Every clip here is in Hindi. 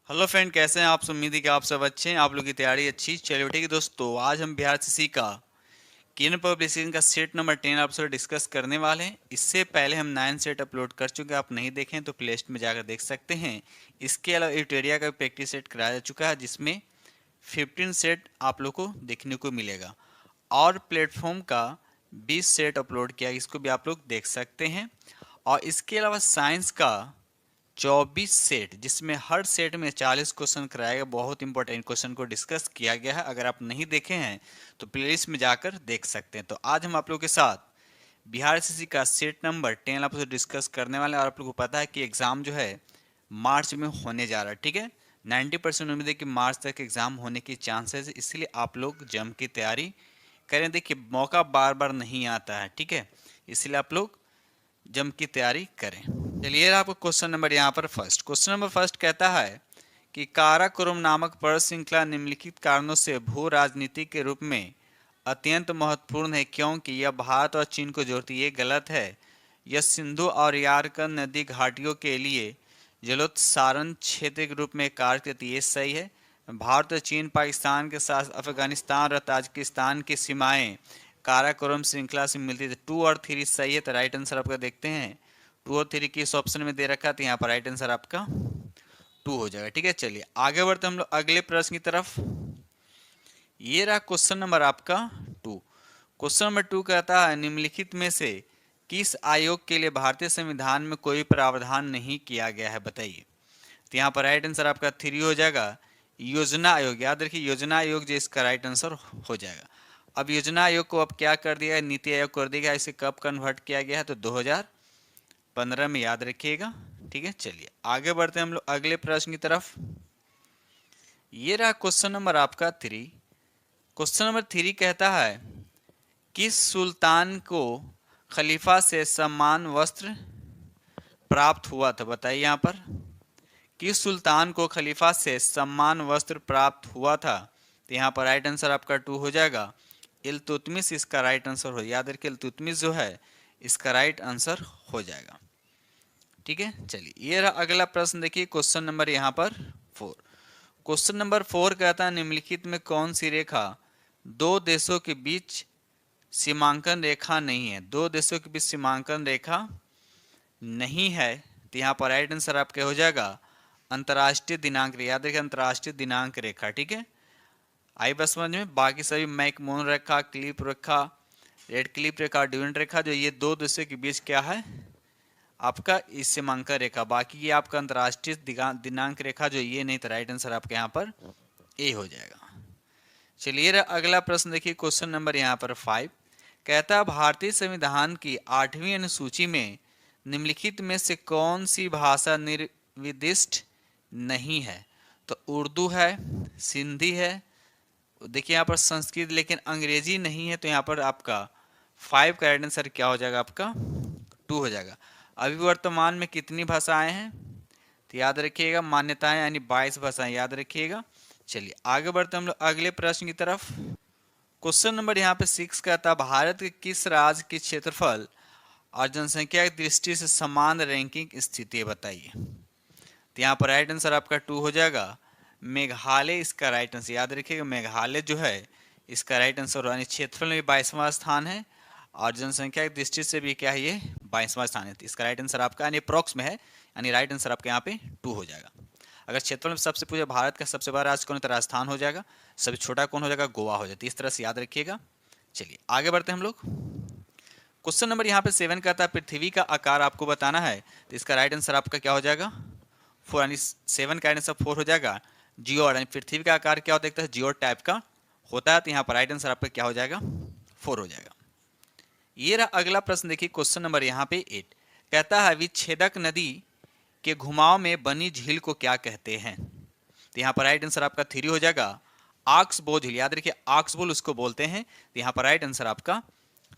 हेलो फ्रेंड, कैसे हैं आप? उम्मीद है कि आप सब अच्छे हैं। आप लोग की तैयारी अच्छी चलिए। ठीक है दोस्तों, आज हम बिहार सीसी का केन पब्लिशिंग का सेट नंबर 10 आपसे डिस्कस करने वाले हैं। इससे पहले हम 9 सेट अपलोड कर चुके हैं। आप नहीं देखें तो प्ले लिस्ट में जाकर देख सकते हैं। इसके अलावा यूटेरिया का प्रैक्टिस सेट कराया जा चुका है, जिसमें 15 सेट आप लोग को देखने को मिलेगा। और प्लेटफॉर्म का 20 सेट अपलोड किया, इसको भी आप लोग देख सकते हैं। और इसके अलावा साइंस का 24 सेट, जिसमें हर सेट में 40 क्वेश्चन कराएगा। बहुत इंपॉर्टेंट क्वेश्चन को डिस्कस किया गया है। अगर आप नहीं देखे हैं तो प्लेलिस्ट में जाकर देख सकते हैं। तो आज हम आप लोगों के साथ बिहार एसएससी का सेट नंबर 10 आप लोग डिस्कस करने वाले हैं। और आप लोगों को पता है कि एग्जाम जो है मार्च में होने जा रहा है। ठीक है, 90% उम्मीद है कि मार्च तक एग्जाम होने की चांसेस है, इसलिए आप लोग जम की तैयारी करें। देखिए, मौका बार बार नहीं आता है, ठीक है, इसलिए आप लोग जम की तैयारी करें। चलिए, आपको क्वेश्चन नंबर यहाँ पर क्वेश्चन नंबर फर्स्ट कहता है कि काराकोरम नामक पर्वत श्रृंखला निम्नलिखित कारणों से भू राजनीति के रूप में अत्यंत महत्वपूर्ण है, क्योंकि यह भारत और चीन को जोड़ती है। ये गलत है। यह सिंधु और यारकन नदी घाटियों के लिए जलोत्सारण क्षेत्र के रूप में कार्य करती है। ये सही है। भारत और चीन, पाकिस्तान के साथ अफगानिस्तान और ताजिकिस्तान की सीमाएं काराकोरम श्रृंखला से मिलती है। 2 और 3 सही है। तो राइट आंसर आपका देखते हैं 2 और 3 किस ऑप्शन में दे रखा है, तो यहाँ पर राइट आंसर आपका 2 हो जाएगा। ठीक है, चलिए आगे बढ़ते हम लोग अगले प्रश्न की तरफ। ये रहा क्वेश्चन नंबर आपका 2। क्वेश्चन नंबर 2 कहता है निम्नलिखित में से किस आयोग के लिए भारतीय संविधान में कोई प्रावधान नहीं किया गया है, बताइए। तो यहाँ पर राइट आंसर आपका 3 हो जाएगा। योजना आयोग, याद रखिए योजना आयोग जो इसका राइट आंसर हो जाएगा। अब योजना आयोग को अब क्या कर दिया है, नीति आयोग कर दिया। इसे कब कन्वर्ट किया गया है, तो 2015 में, याद रखिएगा। ठीक है, चलिए आगे बढ़ते हैं हम लोग अगले प्रश्न की तरफ। ये रहा क्वेश्चन नंबर आपका 3। क्वेश्चन नंबर 3 कहता है किस सुल्तान को खलीफा से सम्मान वस्त्र प्राप्त हुआ था, बताइए। यहाँ पर किस सुल्तान को खलीफा से सम्मान वस्त्र प्राप्त हुआ था, तो यहाँ पर राइट आंसर आपका 2 हो जाएगा। इल्तुतमिश इसका राइट आंसर हो, याद रखिए इल्तुतमिश जो है इसका राइट आंसर हो जाएगा। ठीक है, चलिए ये रहा अगला प्रश्न। देखिए क्वेश्चन नंबर यहाँ पर 4। क्वेश्चन नंबर 4 कहता है निम्नलिखित में कौन सी रेखा दो देशों के बीच सीमांकन रेखा नहीं है। दो देशों के बीच सीमांकन रेखा नहीं है, तो यहाँ पर राइट आंसर आपका हो जाएगा अंतर्राष्ट्रीय दिनांक रेखा। याद रखिए अंतर्राष्ट्रीय दिनांक रेखा। ठीक है, आई बस समझ में। बाकी सभी मैकमोहन रेखा, क्लिप रेखा, रेड क्लिप रेखा, ड्यूरेंट रेखा, जो ये दो देशों के बीच क्या है आपका इस सीमांकन रेखा। बाकी ये आपका अंतर्राष्ट्रीय दिनांक रेखा जो ये नहीं, तो राइट आंसर आपके यहाँ पर ए हो जाएगा। चलिए अगला प्रश्न देखिए क्वेश्चन नंबर यहाँ पर 5 कहता है भारतीय संविधान की 8वीं अनुसूची में निम्नलिखित में से कौन सी भाषा निर्दिष्ट नहीं है। तो उर्दू है, सिंधी है, देखिए यहाँ पर संस्कृत, लेकिन अंग्रेजी नहीं है। तो यहाँ पर आपका 5 का राइट आंसर क्या हो जाएगा, आपका 2 हो जाएगा। अभी वर्तमान में कितनी भाषाएं हैं, तो याद रखिएगा मान्यताएं यानी 22 भाषाएं, याद रखिएगा। चलिए आगे बढ़ते हम लोग अगले प्रश्न की तरफ। क्वेश्चन नंबर यहाँ पे 6 कहता है भारत के किस राज्य की क्षेत्रफल और जनसंख्या की दृष्टि से समान रैंकिंग स्थिति है, बताइए। तो यहाँ पर राइट आंसर आपका 2 हो जाएगा। मेघालय इसका राइट आंसर, याद रखिएगा मेघालय जो है इसका राइट आंसर, यानी क्षेत्रफल में 22वां स्थान है और जनसंख्या की दृष्टि से भी क्या है ये 22वां स्थान है। तो इसका राइट आंसर आपका यानी अप्रोक्स में है, यानी राइट आंसर आपके यहाँ पे 2 हो जाएगा। अगर क्षेत्रफल में सबसे पूछे भारत का सबसे बड़ा राज्य कौन है, तो राजस्थान हो जाएगा। सबसे छोटा कौन हो जाएगा, गोवा हो जाता है। इस तरह से याद रखिएगा। चलिए आगे बढ़ते हैं हम लोग। क्वेश्चन नंबर यहाँ पे 7 कहता है पृथ्वी का आकार आपको बताना है। तो इसका राइट आंसर आपका क्या हो जाएगा 4, यानी 7 का आंसर 4 हो जाएगा। जियोड, यानी पृथ्वी का आकार क्या होता है, जियोड टाइप का होता है। तो यहाँ पर राइट आंसर आपका क्या हो जाएगा 4 हो जाएगा। ये रहा अगला प्रश्न देखिए क्वेश्चन नंबर यहाँ पे 8 कहता है विच्छेदक नदी के घुमाव में बनी झील को क्या कहते हैं। तो यहाँ पर राइट आंसर आपका 3 हो जाएगा। ऑक्सबो झील, याद रखिए ऑक्सबो उसको बोलते हैं। तो यहाँ पर राइट आंसर आपका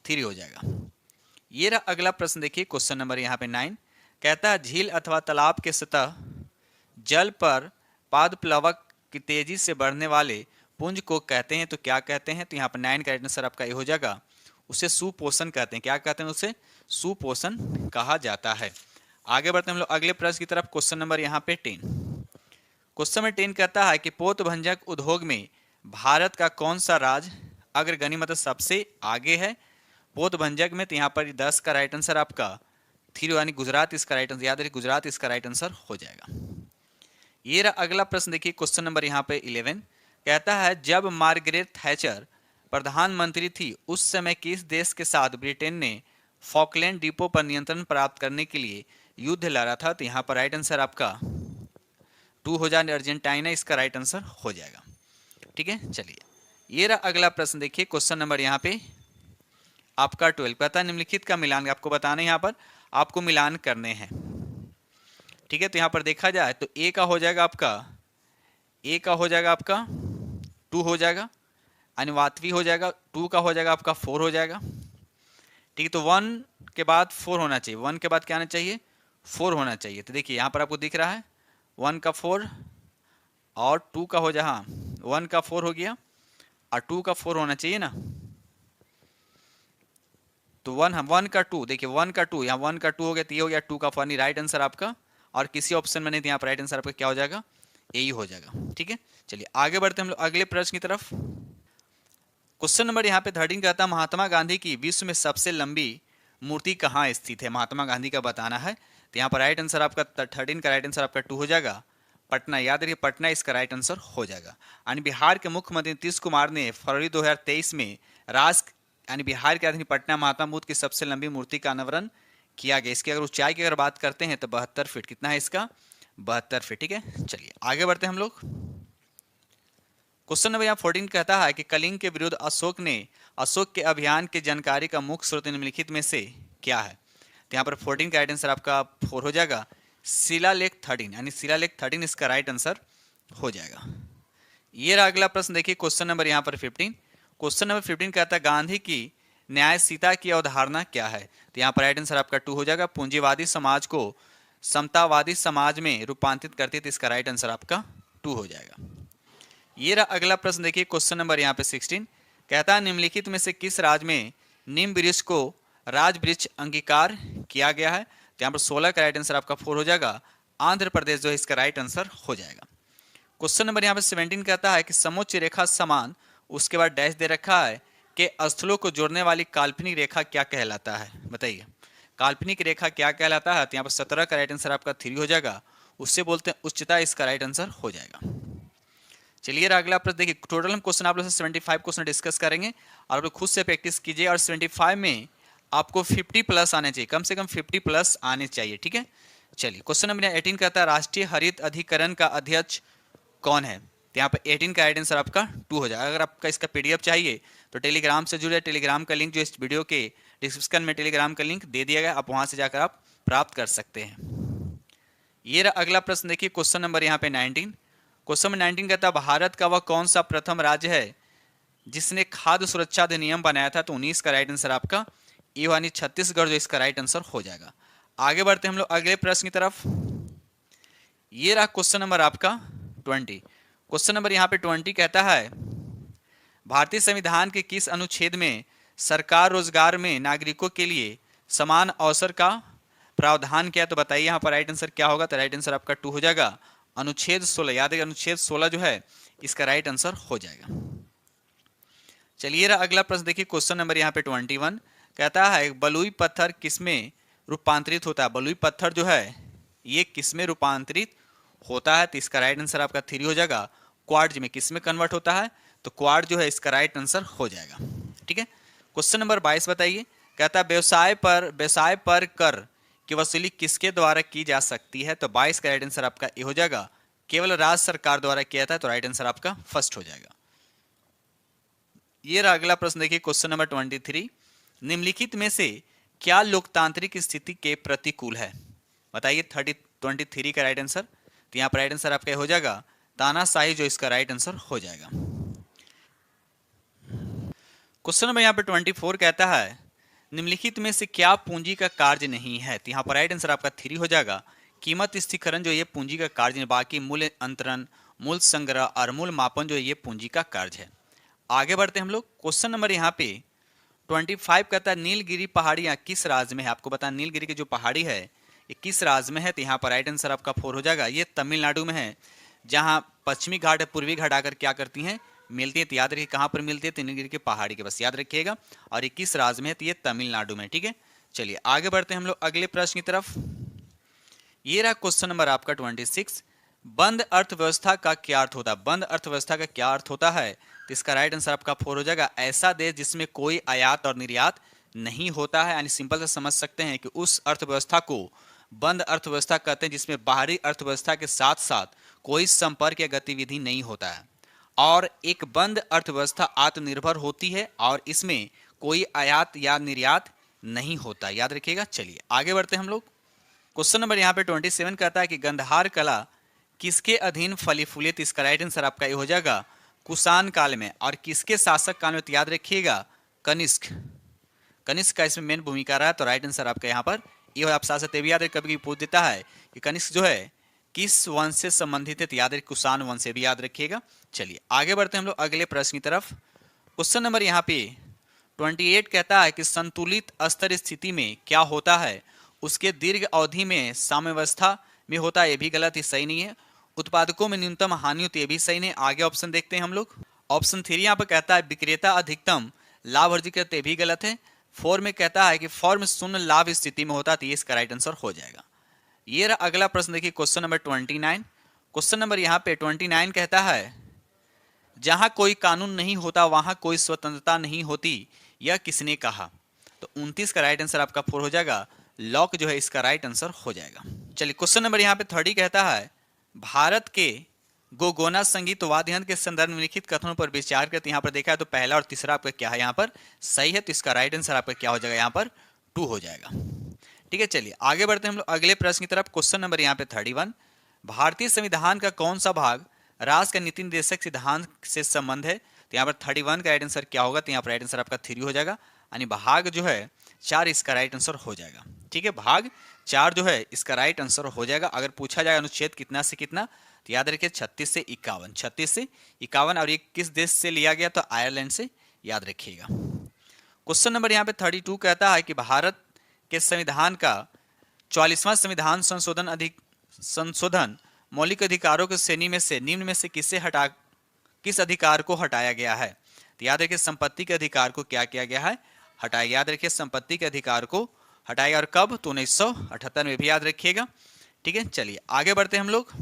3 हो जाएगा। ये रहा अगला प्रश्न देखिए क्वेश्चन नंबर यहाँ पे 9 कहता है झील अथवा तालाब के सतह जल पर पादप्लवक की तेजी से बढ़ने वाले पुंज को कहते हैं, तो क्या कहते हैं। तो यहाँ पर 9 का राइट आंसर आपका ये हो जाएगा। उसे सुपोषण कहते हैं। क्या कहते हैं, उसे सुपोषण कहा जाता है। आगे बढ़ते हैं हम लोग अगले प्रश्न की तरफ। क्वेश्चन नंबर यहाँ पे 10। क्वेश्चन नंबर 10 कहता है कि पोतभंजक उद्योग में भारत का कौन सा राज्य अग्रगण्य मतलब सबसे आगे है पोतभंजक में। तो यहाँ पर 10 का राइट आंसर आपका 3 यानी गुजरात इसका राइट आंसर, याद रखिए गुजरात इसका राइट आंसर हो जाएगा। ये रहा अगला प्रश्न, देखिए क्वेश्चन नंबर यहाँ पे 11 कहता है जब मार्गरेट थैचर प्रधानमंत्री थी उस समय किस देश के साथ ब्रिटेन ने फॉकलैंड द्वीपों पर नियंत्रण प्राप्त करने के लिए युद्ध लड़ा था। तो यहाँ पर राइट आंसर आपका 2 हो जाए, अर्जेंटीना इसका राइट आंसर हो जाएगा। ठीक है, चलिए ये रहा अगला प्रश्न, देखिए क्वेश्चन नंबर यहाँ पे आपका 12 कहता है निम्नलिखित का मिलान आपको बताना है, यहाँ पर आपको मिलान करने हैं। ठीक है, तो यहाँ पर देखा जाए तो ए का हो जाएगा आपका 2 हो जाएगा, अनिवातवी हो जाएगा, 2 का हो जाएगा आपका 4 हो जाएगा। ठीक है, तो 1 के बाद 4 होना चाहिए, 1 के बाद क्या आना चाहिए 4 होना चाहिए। तो देखिए यहाँ पर आपको दिख रहा है 1 का 4 और 2 का हो जाए, 1 का 4 हो गया और 2 का 4 होना चाहिए ना। तो 1 का 2, देखिए 1 का 2, यहाँ 1 का 2 हो गया, तो ये हो गया 2 का 4, राइट आंसर आपका, और किसी ऑप्शन में नहीं, तो यहाँ पर राइट आंसर आपका क्या हो जाएगा यही हो जाएगा। ठीक है, चलिए आगे बढ़ते हैं हम लोग अगले प्रश्न की तरफ। क्वेश्चन नंबर यहाँ पे 13 कहता है महात्मा गांधी की विश्व में सबसे लंबी मूर्ति कहाँ स्थित है, महात्मा गांधी का बताना है। तो यहाँ पर राइट आंसर आपका 13 का राइट आंसर आपका 2 हो जाएगा, पटना, याद रखिए पटना इसका राइट आंसर हो जाएगा। यानी बिहार के मुख्यमंत्री नीतीश कुमार ने फरवरी 2023 में यानी बिहार की राजधानी पटना महात्मा बुद्ध की सबसे लंबी मूर्ति का अनावरण किया गया। इसकी अगर ऊंचाई की अगर बात करते हैं तो 72 फीट, कितना है इसका 72 फीट। ठीक है, चलिए आगे बढ़ते हैं हम लोग। क्वेश्चन नंबर यहाँ 14 कहता है कि कलिंग के विरुद्ध अशोक के अभियान की जानकारी का मुख्य स्रोत निम्नलिखित में से क्या है। तो यहाँ पर 14 का राइट आंसर आपका 4 हो जाएगा, शिलालेख 13, यानी शिलालेख 13 इसका राइट आंसर हो जाएगा। ये रहा अगला प्रश्न, देखिए क्वेश्चन नंबर यहाँ पर 15। क्वेश्चन नंबर 15 कहता है गांधी की न्यायशीलता की अवधारणा क्या है। तो यहाँ पर राइट आंसर आपका 2 हो जाएगा, पूंजीवादी समाज को समतावादी समाज में रूपांतरित करती, तो इसका राइट आंसर आपका 2 हो जाएगा। ये रहा अगला प्रश्न, देखिए क्वेश्चन नंबर यहाँ पे 16 कहता है निम्नलिखित में से किस राज्य में नीम वृक्ष को राज वृक्ष अंगीकार किया गया है। तो यहाँ पर 16 का राइट आंसर आपका 4 हो जाएगा, आंध्र प्रदेश जो है इसका राइट आंसर हो जाएगा। क्वेश्चन नंबर यहाँ पे 17 कहता है कि समोच्च रेखा समान, उसके बाद डैश दे रखा है कि स्थलों को जोड़ने वाली काल्पनिक रेखा क्या कहलाता है, बताइए काल्पनिक रेखा क्या कहलाता है। तो यहाँ पर 17 का राइट आंसर आपका 3 हो जाएगा, उससे बोलते हैं उच्चता, इसका राइट आंसर हो जाएगा। चलिए अगला प्रश्न, देखिए टोटल हम क्वेश्चन आप लोग से 75 क्वेश्चन डिस्कस करेंगे और आप लोग खुद से प्रैक्टिस कीजिए, और 75 में आपको 50 प्लस आने चाहिए, कम से कम 50 प्लस आने चाहिए। ठीक है, चलिए क्वेश्चन नंबर 18 कहता है राष्ट्रीय हरित अधिकरण का अध्यक्ष कौन है। तो यहाँ पर 18 का राइट आंसर आपका 2 हो जाएगा। अगर आपका इसका पीडीएफ चाहिए तो टेलीग्राम से जुड़े, टेलीग्राम का लिंक जो इस वीडियो के डिस्क्रिप्शन में टेलीग्राम का लिंक दे दिया गया, आप वहां से जाकर आप प्राप्त कर सकते हैं। ये रहा अगला प्रश्न, देखिए क्वेश्चन नंबर यहाँ पे 19। क्वेश्चन नंबर 19 कहता है भारत का वह कौन सा प्रथम राज्य है जिसने खाद्य सुरक्षा अधिनियम बनाया था। तो 19 का राइट आंसर आपका ए यानी छत्तीसगढ़ जो इसका राइट आंसर हो जाएगा। आगे बढ़ते हैं हम लोग अगले प्रश्न की तरफ। ये रहा क्वेश्चन नंबर आपका 20। क्वेश्चन नंबर यहाँ पे 20 कहता है भारतीय संविधान के किस अनुच्छेद में सरकार रोजगार में नागरिकों के लिए समान अवसर का प्रावधान किया। तो बताइए यहाँ पर राइट आंसर क्या होगा। तो राइट आंसर आपका 2 हो जाएगा, अनुच्छेद 16, याद है अनुच्छेद 16 जो है इसका राइट आंसर हो जाएगा। चलिए अगला प्रश्न, देखिए क्वेश्चन नंबर यहाँ पे 21 कहता है बलुई पत्थर किसमें रूपांतरित होता है। बलुई पत्थर जो है ये किसमें रूपांतरित होता है। तो इसका राइट आंसर आपका 3 हो जाएगा, क्वार्ट्ज में। किसमें कन्वर्ट होता है, तो क्वार्ट्ज जो है इसका राइट आंसर हो जाएगा। ठीक है, क्वेश्चन नंबर 22 बताइए, कहता है व्यवसाय पर कर की वसूली किसके द्वारा की जा सकती है। तो 22 का राइट आंसर आपका ए हो जाएगा, केवल राज्य सरकार द्वारा किया था। तो राइट आंसर आपका फर्स्ट हो जाएगा। ये रहा अगला प्रश्न, देखिए क्वेश्चन नंबर 23 निम्नलिखित में से क्या लोकतांत्रिक स्थिति के प्रतिकूल है। बताइए 23 का राइट आंसर। तो यहाँ पर राइट आंसर आपका हो जाएगा तानाशाही जो इसका राइट आंसर हो जाएगा। क्वेश्चन नंबर यहाँ पे 24 कहता है निम्नलिखित में से क्या पूंजी का कार्य नहीं है। तो यहाँ पर राइट आंसर आपका 3 हो जाएगा, कीमत स्थिरीकरण जो ये पूंजी का कार्य नहीं, बाकी मूल्य अंतरण, मूल्य संग्रह और मूल्य मापन जो ये पूंजी का कार्य है। आगे बढ़ते हैं हम लोग। क्वेश्चन नंबर यहाँ पे 25 कहता है नीलगिरी पहाड़ियाँ किस राज्य में है। आपको पता है नीलगिरी की जो पहाड़ी है ये किस राज्य में है। तो यहाँ पर राइट आंसर आपका 4 हो जाएगा, ये तमिलनाडु में है। जहाँ पश्चिमी घाट है पूर्वी घाट आकर क्या करती हैं, मिलती है। तो याद रखिए कहाँ पर मिलती है, तो नीलगिरी की पहाड़ी के बस याद रखिएगा। और 21 राज्य में है, तो ये तमिलनाडु में। ठीक है, चलिए आगे बढ़ते हैं हम लोग अगले प्रश्न की तरफ। ये रहा क्वेश्चन नंबर आपका 26। बंद अर्थव्यवस्था का क्या अर्थ होता है? बंद अर्थव्यवस्था का क्या अर्थ होता है? तो इसका राइट आंसर आपका 4 हो जाएगा, ऐसा देश जिसमें कोई आयात और निर्यात नहीं होता है। यानी सिंपल से समझ सकते हैं कि उस अर्थव्यवस्था को बंद अर्थव्यवस्था कहते हैं जिसमें बाहरी अर्थव्यवस्था के साथ साथ कोई संपर्क या गतिविधि नहीं होता है। और एक बंद अर्थव्यवस्था आत्मनिर्भर होती है और इसमें कोई आयात या निर्यात नहीं होता, याद रखिएगा। चलिए आगे बढ़ते हैं हम लोग। क्वेश्चन नंबर यहाँ पे 27 कहता है कि गंधहार कला किसके अधीन फली फूली? तो इसका राइट आंसर आपका ये हो जाएगा कुषाण काल में। और किसके शासक काल में? तो याद रखिएगा कनिष्क। कनिष्क का इसमें मेन भूमिका रहा है, तो राइट आंसर आपका यहाँ पर ये हो। आप साथ साथ ये भी याद रखिए, कभी पूछ देता है कि कनिष्क जो है किस वंश से संबंधित है, तो याद रखिए कुषाण वंश से भी याद रखिएगा। चलिए आगे बढ़ते हैं हम लोग अगले प्रश्न की तरफ। क्वेश्चन नंबर यहाँ पे 28 कहता है कि संतुलित स्तर स्थिति में क्या होता है? उसके दीर्घ अवधि में साम्यावस्था में होता है, ये भी गलत, ये सही नहीं है। उत्पादकों में न्यूनतम हानि होती है, ये भी सही नहीं। आगे ऑप्शन देखते हैं हम लोग। ऑप्शन 3 यहाँ पर कहता है विक्रेता अधिकतम लाभ अर्जित करते, ये भी गलत है। 4 में कहता है कि फर्म शून्य लाभ स्थिति में होता है, तो ये इसका राइट आंसर हो जाएगा। ये रहा अगला प्रश्न, देखिए क्वेश्चन नंबर 29। क्वेश्चन नंबर यहाँ पे 29 कहता है जहां कोई कानून नहीं होता वहां कोई स्वतंत्रता नहीं होती, यह किसने कहा? तो 29 का राइट आंसर आपका 4 हो जाएगा। लॉक जो है इसका राइट आंसर हो जाएगा। चलिए क्वेश्चन नंबर यहाँ पे 30 कहता है भारत के गोगोना संगीत वाद्य यंत्र के संदर्भ में लिखित कथनों पर विचार करते। यहाँ पर देखा है तो पहला और तीसरा आपका क्या है यहाँ पर सही है, तो इसका राइट आंसर आपका क्या हो जाएगा यहाँ पर 2 हो जाएगा। ठीक है, चलिए आगे बढ़ते हैं हम लोग अगले प्रश्न की तरफ। क्वेश्चन नंबर यहाँ पे 31। भारतीय संविधान का कौन सा भाग राष्ट्र का नीति निर्देशक सिद्धांत से संबंध है? तो यहाँ पर 31 का राइट आंसर क्या होगा? तो यहाँ पर राइट आंसर आपका 3 हो जाएगा, यानी भाग जो है 4 इसका राइट आंसर हो जाएगा। ठीक है, भाग 4 जो है इसका राइट आंसर हो जाएगा। अगर पूछा जाए अनुच्छेद कितना से कितना, तो याद रखिए 36 से 51, 36 से 51। और ये किस देश से लिया गया? तो आयरलैंड से, याद रखिएगा। क्वेश्चन नंबर यहाँ पे 32 कहता है कि भारत के संविधान का 44वां संविधान संशोधन मौलिक अधिकारों की श्रेणी में से निम्न में से किस अधिकार को हटाया गया है? तो याद रखिए संपत्ति के अधिकार को क्या किया गया है? हटाया। याद रखिए संपत्ति के अधिकार को हटाया, और कब? तो 1978 में भी याद रखिएगा। ठीक है, चलिए आगे बढ़ते हैं हम लोग।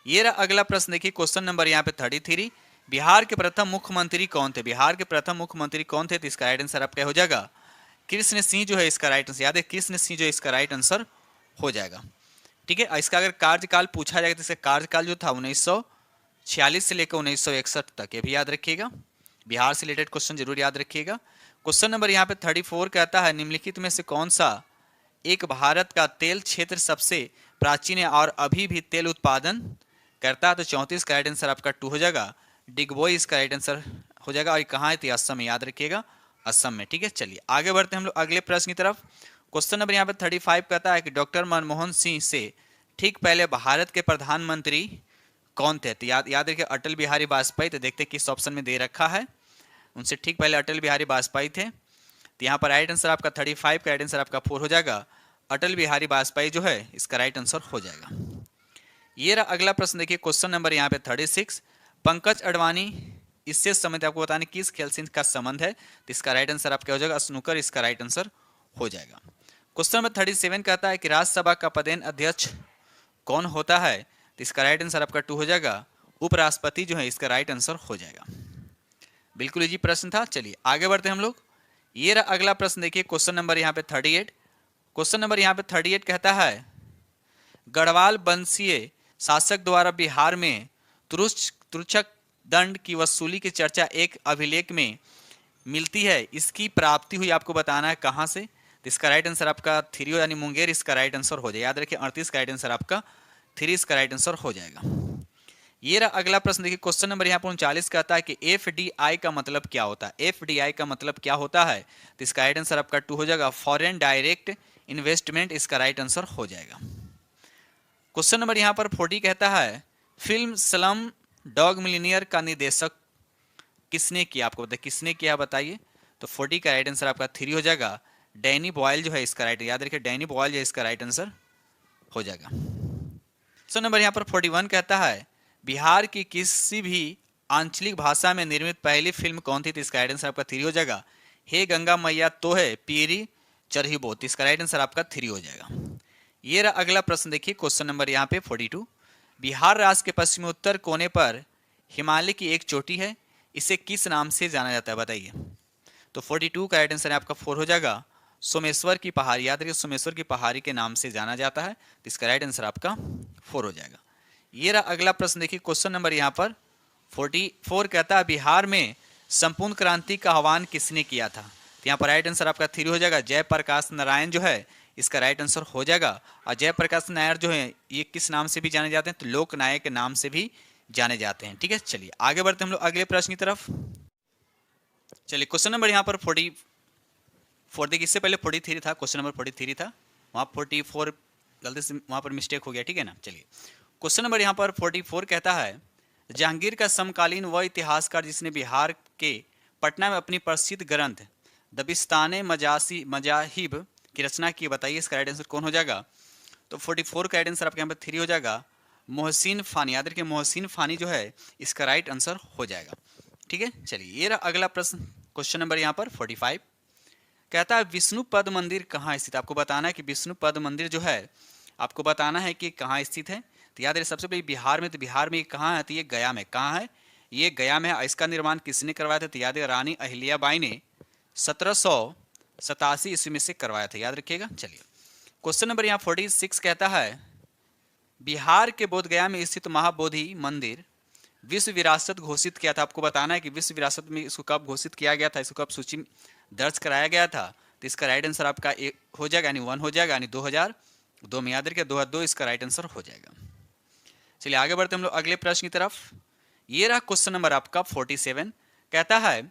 ये रहा अगला प्रश्न, देखिए क्वेश्चन नंबर यहाँ पे 33। बिहार के प्रथम मुख्यमंत्री कौन थे? बिहार के प्रथम मुख्यमंत्री कौन थे? तो इसका राइट आंसर आपका हो जाएगा कृष्ण सिंह जो है इसका राइट आंसर। याद है कृष्ण सिंह जो इसका राइट आंसर हो जाएगा। ठीक है, इसका अगर कार्यकाल पूछा जाएगा तो इसका कार्यकाल जो था 1946 से लेकर 1961 तक, ये भी याद रखिएगा। बिहार से रिलेटेड क्वेश्चन जरूर याद रखिएगा। क्वेश्चन नंबर यहाँ पे 34 कहता है निम्नलिखित में से कौन सा एक भारत का तेल क्षेत्र सबसे प्राचीन है और अभी भी तेल उत्पादन करता है? तो 34 का राइट आंसर आपका 2 हो जाएगा। डिगबोई इसका राइट आंसर हो जाएगा। और कहाँ है? तो असम में, याद रखिएगा असम में। ठीक है, चलिए आगे बढ़ते हैं हम लोग अगले प्रश्न की तरफ। क्वेश्चन नंबर यहाँ पे 35 कहता है कि डॉक्टर मनमोहन सिंह से ठीक पहले भारत के प्रधानमंत्री कौन थे? तो याद रखिए अटल बिहारी वाजपेयी। तो देखते हैं किस ऑप्शन में दे रखा है। उनसे ठीक पहले अटल बिहारी वाजपेयी थे, तो यहाँ पर राइट आंसर आपका 35 का राइट आंसर आपका 4 हो जाएगा। अटल बिहारी वाजपेयी जो है इसका राइट आंसर हो जाएगा। ये रहा अगला प्रश्न, देखिए क्वेश्चन नंबर यहाँ पे 36। पंकज अडवाणी इससे संबंधित आपको बताने किस खेल से इसका संबंध है? तो इसका राइट आंसर आपका हो जाएगा स्नूकर, इसका राइट आंसर हो जाएगा। क्वेश्चन नंबर 37 कहता है कि राज्यसभा का पदेन अध्यक्ष कौन होता है? तो इसका राइट आंसर आपका 2 हो जाएगा। उपराष्ट्रपति जो है इसका राइट आंसर हो जाएगा। बिल्कुल इजी प्रश्न था। चलिए आगे बढ़ते हैं हम लोग। ये रहा अगला प्रश्न, देखिए क्वेश्चन नंबर यहाँ पे 38। क्वेश्चन नंबर यहाँ पे 38 कहता है गढ़वाल वंशीय शासक द्वारा बिहार में तुच्छक दंड की वसूली की चर्चा एक अभिलेख में मिलती है, इसकी प्राप्ति हुई आपको बताना है कहाँ से? तो इसका राइट आंसर आपका 3 हो, यानी मुंगेर इसका राइट आंसर हो जाएगा। याद रखिए 38 का राइट आंसर आपका 3 इसका राइट आंसर हो जाएगा। ये रहा अगला प्रश्न, देखिए क्वेश्चन नंबर यहाँ पर 39 कहता है कि एफडीआई का मतलब क्या होता है? एफडीआई का मतलब क्या होता है? तो इसका राइट आंसर आपका 2 हो जाएगा। फॉरेन डायरेक्ट इन्वेस्टमेंट इसका राइट आंसर हो जाएगा। क्वेश्चन नंबर यहाँ पर 40 कहता है फिल्म स्लम डॉग मिलियनेयर का निर्देशक किसने किया? आपको बताइए किसने किया, बताइए। तो 40 का राइट आंसर आपका 3 हो जाएगा। डैनी बॉयल जो है इसका राइट, याद रखिए डैनी बॉयल जो है इसका राइट आंसर हो जाएगा। क्वेश्चन नंबर यहाँ पर 41 कहता है बिहार की किसी भी आंचलिक भाषा में निर्मित पहली फिल्म कौन थी? तो इसका राइट आंसर आपका 3 हो जाएगा। हे गंगा मैया तो है पीरी चरही बोत, इसका राइट आंसर आपका 3 हो जाएगा। ये रहा अगला प्रश्न, देखिए क्वेश्चन नंबर यहाँ पे 42। बिहार राज्य के पश्चिमी उत्तर कोने पर हिमालय की एक चोटी है, इसे किस नाम से जाना जाता है बताइए? तो 42 का राइट आंसर आपका 4 हो जाएगा। सोमेश्वर की पहाड़ी, याद रखिए सोमेश्वर की पहाड़ी के नाम से जाना जाता है, तो इसका राइट आंसर आपका 4 हो जाएगा। ये रहा अगला प्रश्न, देखिए क्वेश्चन नंबर यहाँ पर 44 कहता है बिहार में संपूर्ण क्रांति का आह्वान किसने किया था? तो यहाँ पर राइट आंसर आपका 3 हो जाएगा। जयप्रकाश नारायण जो है इसका राइट आंसर हो जाएगा। और जयप्रकाश नारायण जो है ये किस नाम से भी जाने जाते हैं? तो लोक नायक के नाम से भी जाने जाते हैं। ठीक है, चलिए आगे बढ़ते हैं हम लोग अगले प्रश्न की तरफ। चलिए क्वेश्चन नंबर यहाँ पर 44, देखिए इससे पहले 43 था, क्वेश्चन नंबर 43 था, वहाँ 44 गलती से वहाँ पर मिस्टेक हो गया। ठीक है ना, चलिए क्वेश्चन नंबर यहाँ पर 44 कहता है जहांगीर का समकालीन वह इतिहासकार जिसने बिहार के पटना में अपनी प्रसिद्ध ग्रंथ दबिस्ताने मजाहिब की रचना की, बताइए इसका राइट आंसर कौन हो जाएगा? तो 44 का राइट आंसर आपके यहाँ पर 3 हो जाएगा। मोहसिन फानी, याद रखिए मोहसिन फानी जो है इसका राइट आंसर हो जाएगा। ठीक है, चलिए ये रहा अगला प्रश्न, क्वेश्चन नंबर यहाँ पर 45 कहता है विष्णु पद मंदिर कहाँ स्थित है? आपको बताना है कि विष्णु पद मंदिर जो है आपको बताना है कि कहाँ स्थित है। तो याद रहे सबसे पहले बिहार में, तो बिहार में ये कहाँ है? तो ये गया में। कहाँ है? ये गया में है। इसका निर्माण किसने करवाया था? तो याद है रानी अहिल्याबाई ने 1787 ईस्वी में से करवाया था, याद रखिएगा। चलिए क्वेश्चन नंबर यहाँ 46 कहता है बिहार के बोधगया में स्थित महाबोधि मंदिर विश्व विरासत घोषित किया था। आपको बताना है कि विश्व विरासत में इसको कब घोषित किया गया था, इसको कब सूची में दर्ज कराया गया था। तो इसका राइट आंसर आपका एक हो जाएगा, यानी 1 हो जाएगा, यानी 2002 में। याद रखिए 2002 इसका राइट आंसर हो जाएगा। चलिए आगे बढ़ते हम लोग अगले प्रश्न की तरफ। ये रहा क्वेश्चन नंबर आपका 47 कहता है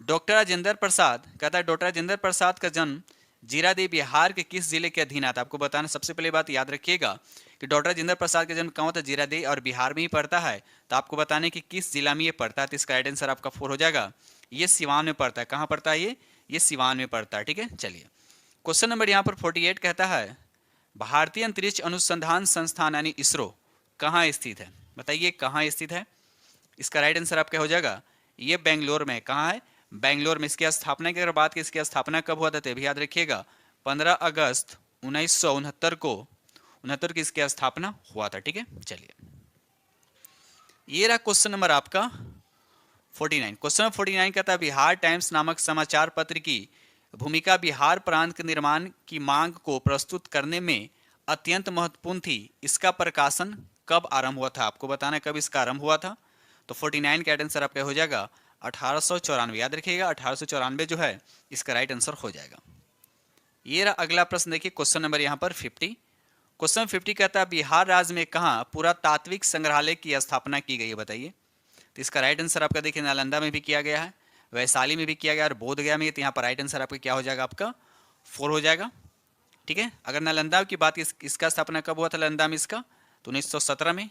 डॉक्टर राजेंद्र प्रसाद, कहता है डॉक्टर राजेंद्र प्रसाद का जन्म जीरादेव बिहार के किस जिले के अधीन आता? आपको बताना सबसे पहले बात याद रखिएगा कि डॉक्टर राजेंद्र प्रसाद का जन्म कहाँ होता है? जीरादेव, और बिहार में ही पड़ता है। तो आपको बताने कि किस जिला में ये पड़ता है, तो इसका राइट आंसर आपका 4 हो जाएगा। ये सिवान में पड़ता है। कहाँ पड़ता है ये सिवान में पड़ता है। ठीक है, चलिए क्वेश्चन नंबर यहाँ पर 48 कहता है भारतीय अंतरिक्ष अनुसंधान संस्थान यानी इसरो कहाँ स्थित है? बताइए कहाँ स्थित है? इसका राइट आंसर आपका हो जाएगा ये बेंगलोर में। कहाँ है? बेंगलोर में। इसकी स्थापना की अगर बात की, इसकी स्थापना कब हुआ था तो भी याद रखिएगा 15 अगस्त 1969 को 69 की इसकी स्थापना हुआ था। ठीक है, चलिए ये रहा क्वेश्चन नंबर आपका 49। क्वेश्चन 49 कहता है बिहार टाइम्स नामक समाचार पत्र की भूमिका बिहार प्रांत के निर्माण की मांग को प्रस्तुत करने में अत्यंत महत्वपूर्ण थी। इसका प्रकाशन कब आरंभ हुआ था? आपको बताना है कब इसका आरंभ हुआ था। तो 49 का आंसर आपका हो जाएगा 1894। याद रखिएगा 1894 जो है इसका राइट आंसर हो जाएगा। ये रहा अगला प्रश्न, देखिए क्वेश्चन नंबर यहाँ पर 50। क्वेश्चन 50 कहता है बिहार राज्य में कहाँ पुरातात्विक संग्रहालय की स्थापना की गई है? बताइए। तो इसका राइट आंसर आपका देखिए नालंदा में भी किया गया है, वैशाली में भी किया गया और बोधगया में। तो यहाँ पर राइट आंसर आपका क्या हो जाएगा? आपका 4 हो जाएगा। ठीक है, अगर नालंदा की बात इसका स्थापना कब हुआ था नालंदा में? इसका तो 1917 में।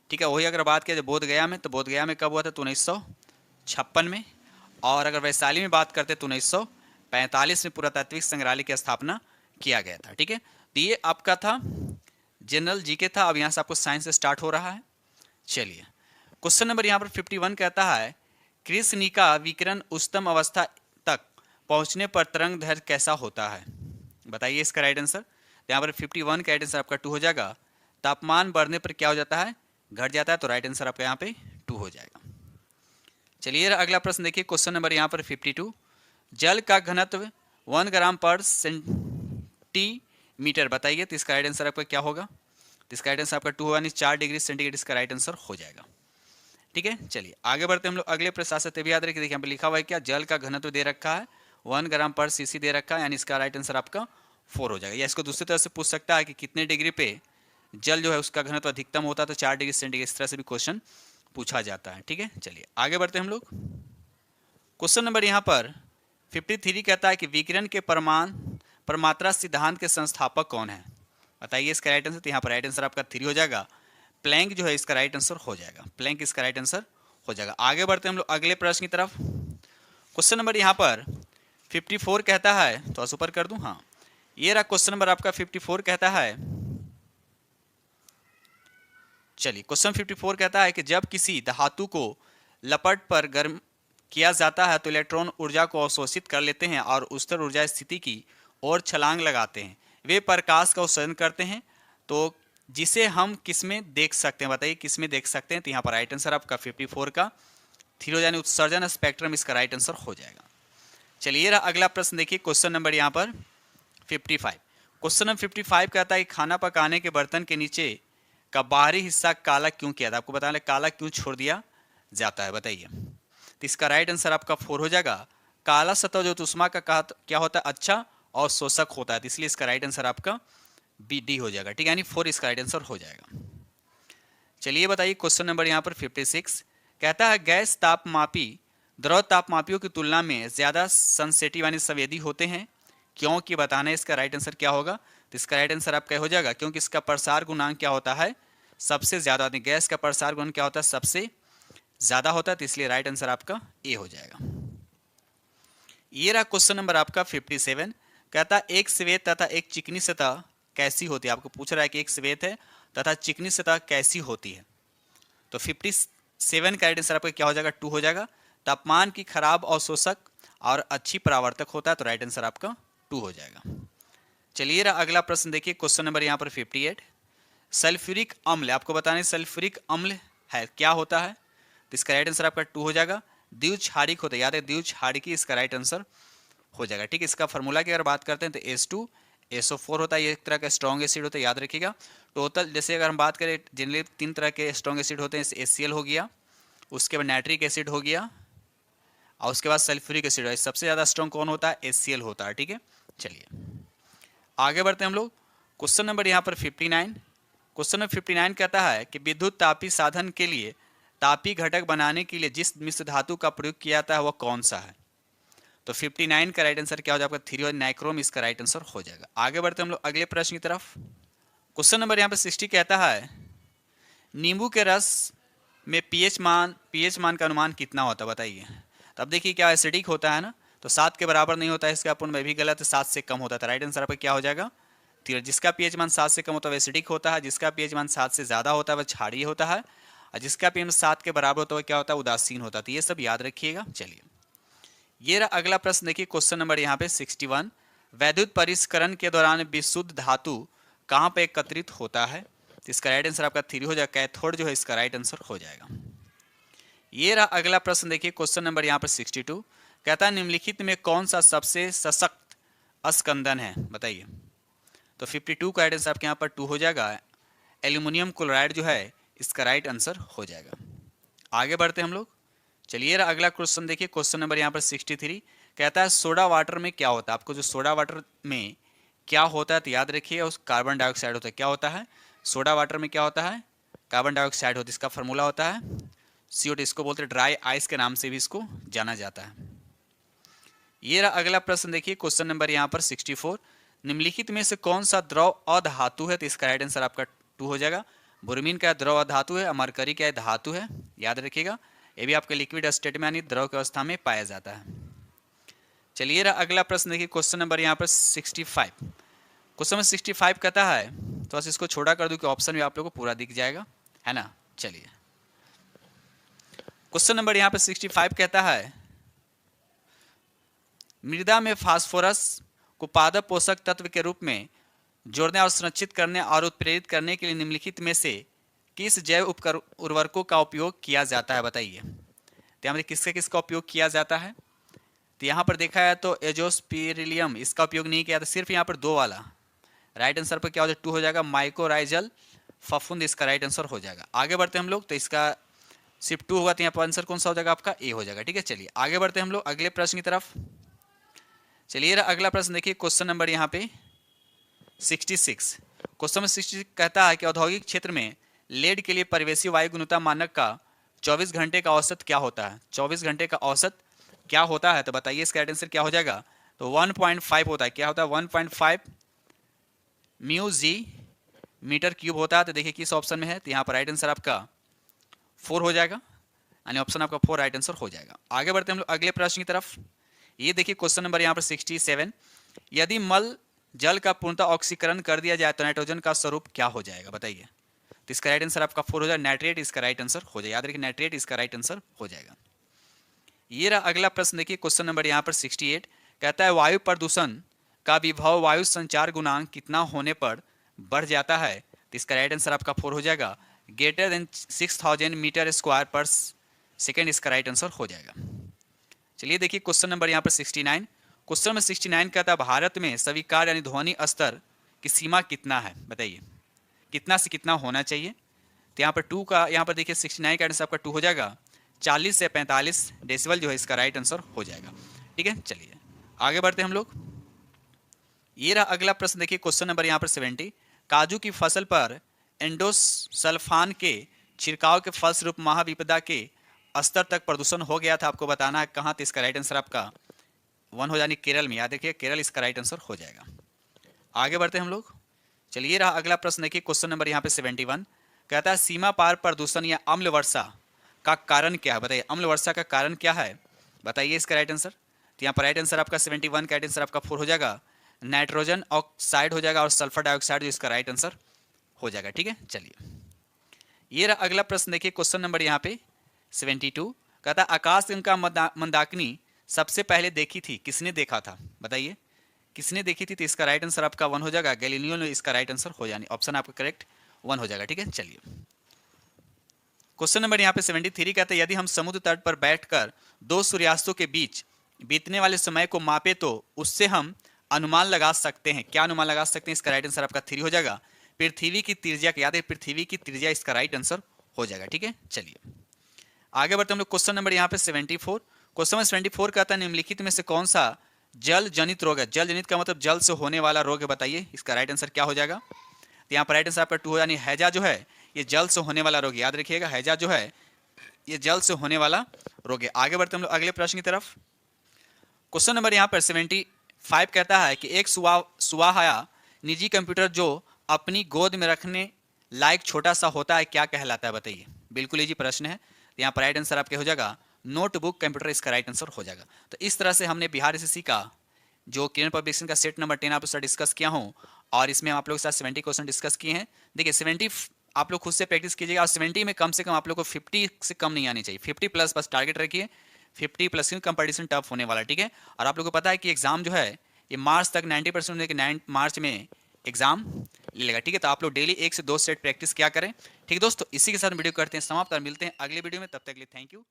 ठीक है, वही अगर बात किया जाए बोधगया में, तो बोधगया में कब हुआ था? तो 1956 में। और अगर वैशाली में बात करते तो 1945 में पुरातात्विक संग्रहालय की स्थापना किया गया था। ठीक है, तो ये आपका था जनरल जीके था। अब यहाँ से आपको साइंस स्टार्ट हो रहा है। चलिए क्वेश्चन नंबर यहाँ पर 51 कहता है कृष्णिका विकिरण उच्चतम अवस्था तक पहुँचने पर तरंग दैर्घ्य कैसा होता है? बताइए इसका राइट आंसर। तो यहाँ पर 51 का राइट आंसर आपका 2 हो जाएगा। तापमान बढ़ने पर क्या हो जाता है? घट जाता है। तो राइट आंसर आपका यहाँ पे 2 हो जाएगा। चलिए अगला प्रश्न देखिए क्वेश्चन नंबर यहाँ पर 52। जल का घनत्व 1 ग्राम पर सेंटीमीटर बताइए। तो इसका राइट आंसर आपका क्या होगा? तो इसका राइट आंसर आपका 2 यानी 4 डिग्री सेंटीग्रेड इसका राइट आंसर हो जाएगा। ठीक है, चलिए आगे बढ़ते हम लोग अगले प्रश्न से। भी याद रखिए, देखिए यहाँ पे लिखा हुआ है क्या? जल का घनत्व दे रखा है 1 ग्राम पर सीसी दे रखा है, यानी इसका राइट आंसर आपका 4 हो जाएगा। या इसको दूसरी तरह से पूछ सकता है कि कितने डिग्री पे जल जो है उसका घनत्व अधिकतम होता है, तो 4 डिग्री सेंटीग्रेड। इस तरह से भी क्वेश्चन पूछा जाता है। ठीक है, चलिए आगे बढ़ते हैं हम लोग। क्वेश्चन नंबर यहाँ पर 53 कहता है कि विकिरण के परमात्रा सिद्धांत के संस्थापक कौन है? बताइए इसका राइट आंसर। तो यहाँ पर राइट आंसर आपका 3 हो जाएगा। प्लैंक जो है इसका राइट आंसर हो जाएगा। प्लैंक इसका राइट आंसर हो जाएगा। आगे बढ़ते हैं हम लोग अगले प्रश्न की तरफ। क्वेश्चन नंबर यहाँ पर 54 कहता है, तो ऊपर कर दूं, हाँ ये रहा क्वेश्चन नंबर आपका 54 कहता है चलिए क्वेश्चन 54 कहता है कि जब किसी धातु को लपट पर गर्म किया जाता है तो इलेक्ट्रॉन ऊर्जा को अवशोषित कर लेते हैं और उच्चतर ऊर्जा स्थिति की ओर छलांग लगाते हैं। वे प्रकाश का उत्सर्जन करते हैं, तो जिसे हम किस में देख सकते हैं, बताइए किस में देख सकते हैं। तो यहाँ पर राइट आंसर आपका 54 का थीरो यानी उत्सर्जन स्पेक्ट्रम इसका राइट आंसर हो जाएगा। चलिए अगला प्रश्न देखिए, क्वेश्चन नंबर यहाँ पर 55। क्वेश्चन नंबर 55 कहता है कि खाना पकाने के बर्तन के नीचे का बाहरी हिस्सा काला क्यों किया था, आपको बताना काला क्यों छोड़ दिया जाता है, बताइए। तो इसका राइट आंसर आपका 4 हो जाएगा। काला सतह जो ऊष्मा का क्या होता है, अच्छा और शोषक होता है, तो इसलिए इसका राइट आंसर आपका बी डी हो जाएगा, ठीक है, यानी 4 इसका राइट आंसर हो जाएगा। चलिए बताइए क्वेश्चन नंबर यहाँ पर 56 कहता है गैस तापमापी द्रव तापमापियों की तुलना में ज्यादा सेंसिटिव यानी संवेदी होते हैं, क्योंकि बताना है इसका राइट आंसर क्या होगा। तो इसका राइट आंसर आपका हो जाएगा क्योंकि इसका प्रसार गुणांक क्या होता है, सबसे ज्यादा, गैस का प्रसार गुणांक क्या होता है, सबसे ज्यादा होता है, तो इसलिए राइट आंसर आपका ए हो जाएगा। ये रहा क्वेश्चन नंबर आपका 57 कहता है एक श्वेत तथा एक चिकनी सतह कैसी होती है, आपको पूछ रहा है कि एक श्वेत है तथा चिकनी सतह कैसी होती है। तो 57 का राइट आंसर आपका क्या हो जाएगा, 2 हो जाएगा। तापमान की खराब अवशोषक और अच्छी परावर्तक होता है, तो राइट आंसर आपका 2 हो जाएगा। चलिए अगला प्रश्न देखिए, क्वेश्चन नंबर यहाँ पर 58 सल्फ्यूरिक अम्ल, आपको बताने सल्फ्यूरिक अम्ल है क्या होता है, तो इसका राइट आंसर आपका 2 हो जाएगा। द्विक्षारिक होता है, याद है द्विक्षारिकी इसका राइट आंसर हो जाएगा, ठीक है। इसका फॉर्मूला की अगर बात करते हैं तो H2SO4 होता है, ये एक तरह का स्ट्रॉन्ग एसिड होता है, याद रखिएगा। टोटल जैसे अगर हम बात करें जनरली 3 तरह के स्ट्रॉन्ग एसिड होते हैं, HCl हो गया, उसके बाद नाइट्रिक एसिड हो गया और उसके बाद सल्फ्यूरिक एसिड है। सबसे ज़्यादा स्ट्रॉन्ग कौन होता है, HCl होता है, ठीक है। चलिए आगे बढ़ते हैं हम लोग, क्वेश्चन नंबर यहाँ पर 59। क्वेश्चन नंबर 59 कहता है कि विद्युत तापी साधन के लिए तापी घटक बनाने के लिए जिस मिश्र धातु का प्रयोग किया जाता है वह कौन सा है। तो 59 का राइट आंसर क्या हो जाएगा, थ्री नाइक्रोम इसका राइट आंसर हो जाएगा। आगे बढ़ते हैं हम लोग अगले प्रश्न की तरफ। क्वेश्चन नंबर यहाँ पर 60 कहता है नींबू के रस में पीएच मान का अनुमान कितना होता है, बताइए। तो अब देखिए क्या एसिडिक होता है ना, तो 7 के बराबर नहीं होता है, इसका अपन में भी गलत है, 7 से कम होता था। राइट आंसर आपका क्या हो जाएगा, जिसका पीएच मान 7 से कम होता है वह एसिडिक होता है, जिसका पीएच मान 7 से ज़्यादा होता है वह क्षारीय होता है, और जिसका पीएच 7 के बराबर होता है क्या होता है, उदासीन होता है। तो ये सब याद रखिएगा। चलिए ये रहा अगला प्रश्न देखिए, क्वेश्चन नंबर यहाँ पे 61 वैद्युत परिष्करण के दौरान विशुद्ध धातु कहाँ पे एकत्रित होता है, तो इसका राइट आंसर आपका 3 हो जाएगा। कैथोड जो है इसका राइट आंसर हो जाएगा। ये रहा अगला प्रश्न देखिए, क्वेश्चन नंबर यहाँ पर 62 कहता है निम्नलिखित में कौन सा सबसे सशक्त अस्कंदन है, बताइए। तो 52 का राइट आंसर आपके यहाँ पर 2 हो जाएगा। एल्यूमिनियम क्लोराइड जो है इसका राइट आंसर हो जाएगा। आगे बढ़ते हैं हम लोग। चलिए अगला क्वेश्चन देखिए, क्वेश्चन नंबर यहाँ पर 63 कहता है सोडा वाटर में क्या होता है। आपको जो सोडा वाटर में क्या होता है तो याद रखिए उस कार्बन डाइऑक्साइड होता है। क्या होता है, सोडा वाटर में क्या होता है, कार्बन डाइऑक्साइड होता है। इसका फार्मूला होता है CO2, इसको बोलते हैं ड्राई आइस के नाम से भी इसको जाना जाता है। ये रहा अगला प्रश्न देखिए, क्वेश्चन नंबर यहाँ पर 64 निम्नलिखित में से कौन सा द्रव अधातु है, तो इसका राइट आंसर आपका 2 हो जाएगा। ब्रोमीन का द्रव अधातु है, मरकरी का धातु है, याद रखिएगा। ये भी आपके लिक्विड स्टेट में यानी द्रव की अवस्था में पाया जाता है। चलिए अगला प्रश्न देखिए, क्वेश्चन नंबर यहाँ पर 65। क्वेश्चन नंबर 65 कहता है, तो बस इसको छोड़ा कर दूं कि ऑप्शन भी आप लोगों को पूरा दिख जाएगा, है ना। चलिए क्वेश्चन नंबर यहाँ पर 65 कहता है मृदा में फास्फोरस को पादप पोषक तत्व के रूप में जोड़ने और संरक्षित करने और उत्प्रेरित करने के लिए निम्नलिखित में से किस जैव उर्वरकों का उपयोग किया जाता है, बताइए। तो यहाँ किसका उपयोग किया जाता है, तो यहाँ पर देखा है तो एजोस्पिरिलियम इसका उपयोग नहीं किया था, सिर्फ यहाँ पर 2 वाला। राइट आंसर पर क्या हो जाएगा, 2 हो जाएगा। माइकोराइजल फफूंद इसका राइट आंसर हो जाएगा। आगे बढ़ते हम लोग, तो इसका सिर्फ 2 होगा, तो यहाँ पर आंसर कौन सा हो जाएगा आपका, ए हो जाएगा, ठीक है। चलिए आगे बढ़ते हम लोग अगले प्रश्न की तरफ। चलिए अगला प्रश्न देखिए, क्वेश्चन नंबर यहाँ पे 66। क्वेश्चन नंबर 66 कहता है कि औद्योगिक क्षेत्र में लेड के लिए परिवेशी वायु गुणवत्ता मानक का 24 घंटे का औसत क्या होता है। 24 घंटे का औसत क्या होता है, तो बताइए इसका राइट आंसर क्या हो जाएगा। तो 1.5 होता है, क्या होता है 1.5 μg मीटर क्यूब होता है। तो देखिए किस ऑप्शन में है, तो यहाँ पर राइट आंसर आपका 4 हो जाएगा, यानी ऑप्शन आपका 4 राइट आंसर हो जाएगा। आगे बढ़ते हम लोग अगले प्रश्न की तरफ। ये देखिए क्वेश्चन नंबर यहाँ पर 67 यदि मल जल का पूर्णतः ऑक्सीकरण कर दिया जाए तो नाइट्रोजन का स्वरूप क्या हो जाएगा, बताइए। तो इसका राइट आंसर आपका 4 हो जाएगा, नाइट्रेट इसका राइट आंसर हो जाएगा। याद रखिए नाइट्रेट इसका राइट आंसर हो जाएगा। ये रहा अगला प्रश्न, देखिए क्वेश्चन नंबर यहाँ पर 68 कहता है वायु प्रदूषण का विभव वायु संचार गुणांक कितना होने पर बढ़ जाता है, तो इसका राइट आंसर आपका 4 हो जाएगा, ग्रेटर देन 6000 मीटर स्क्वायर पर सेकेंड इसका राइट आंसर हो जाएगा। चलिए देखिए क्वेश्चन नंबर यहाँ पर 69, क्वेश्चन नंबर 69 कहता है भारत में स्वीकार्य यानी ध्वनि स्तर की सीमा कितना है, बताइए कितना से कितना होना चाहिए। तो यहाँ पर 2 का, यहाँ पर देखिए 69 का आंसर आपका 2 हो जाएगा, 40 से 45 डेसिबल जो है इसका राइट आंसर हो जाएगा। ठीक है, चलिए आगे बढ़ते हैं हम लोग। ये रहा अगला प्रश्न, देखिए क्वेश्चन नंबर यहाँ पर 70, काजू की फसल पर एंडोसल्फान के छिड़काव के फलस्वरूप महाविपदा के स्तर तक प्रदूषण हो गया था, आपको बताना है कहाँ। तो इसका राइट आंसर आपका 1 हो जानी केरल में, याद रखिए केरल इसका राइट आंसर हो जाएगा। आगे बढ़ते हैं हम लोग। चलिए रहा अगला प्रश्न, देखिए क्वेश्चन नंबर यहाँ पे 71 कहता है सीमा पार प्रदूषण या अम्ल वर्षा का कारण क्या है, बताइए अम्ल वर्षा का कारण क्या है, बताइए इसका राइट आंसर। तो यहाँ पर राइट आंसर आपका 71 का राइट आंसर आपका 4 हो जाएगा, नाइट्रोजन ऑक्साइड हो जाएगा और सल्फर डाइऑक्साइड जो इसका राइट आंसर हो जाएगा। ठीक है, चलिए ये रहा अगला प्रश्न, देखिए क्वेश्चन नंबर यहाँ पे 72 कहता है आकाशगंगा मंदाकिनी सबसे पहले देखी थी, किसने देखा था, बताइए किसने देखी थी। तो इसका राइट आंसर आपका 1 हो जाएगा, गैलीलियो ने इसका राइट आंसर हो जानी, ऑप्शन आपका करेक्ट 1 हो जाएगा। ठीक है, चलिए क्वेश्चन नंबर यहाँ पे 73 कहते हैं यदि हम समुद्र तट पर बैठकर 2 सूर्यास्तों के बीच बीतने वाले समय को मापे तो उससे हम अनुमान लगा सकते हैं, क्या अनुमान लगा सकते हैं। इसका राइट आंसर आपका 3 हो जाएगा, पृथ्वी की त्रिज्या, याद है पृथ्वी की त्रिज्या इसका राइट आंसर हो जाएगा। ठीक है, चलिए आगे बढ़ते हम लोग। क्वेश्चन नंबर यहाँ पे 74, क्वेश्चन नंबर 74 कहता है निम्नलिखित में से कौन सा जल जनित रोग है, जल जनित का मतलब जल से होने वाला रोग है, बताइए इसका राइट आंसर क्या हो जाएगा। तो यहाँ पर राइट आंसर आपका 2 हो, यानी हैजा जो है ये जल से होने वाला रोग, याद रखिएगा हैजा जो है ये जल से होने वाला रोग है। आगे बढ़ते हम लोग अगले प्रश्न की तरफ। क्वेश्चन नंबर यहाँ पर 75 कहता है कि एक सुवाहाया निजी कंप्यूटर जो अपनी गोद में रखने लायक छोटा सा होता है क्या कहलाता है, बताइए। बिल्कुल इजी प्रश्न है, तो यहाँ पर राइट आंसर आपके हो जाएगा नोटबुक कंप्यूटर, इसका राइट आंसर हो जाएगा। तो इस तरह से हमने बिहार एसएससी का जो किरण पब्लिकेशन का सेट नंबर 10 आप लोग से डिस्कस किया हूँ, और इसमें हम आप लोग के साथ 70 क्वेश्चन डिस्कस किए हैं। देखिए 70 आप लोग खुद से प्रैक्टिस कीजिएगा, और 70 में कम से कम आप लोग को 50 से कम नहीं आनी चाहिए, 50 प्लस बस टारगेट रखिए, 50 प्लस की कंपटीशन टफ होने वाला। ठीक है, और आप लोग को पता है कि एग्जाम जो है ये मार्च तक 90% 9 मार्च में एग्जाम ले लेगा। ठीक है, तो आप लोग डेली 1 से 2 सेट प्रैक्टिस क्या करें। ठीक है दोस्तों, इसी के साथ वीडियो करते हैं समाप्त और मिलते हैं अगले वीडियो में, तब तक के लिए थैंक यू।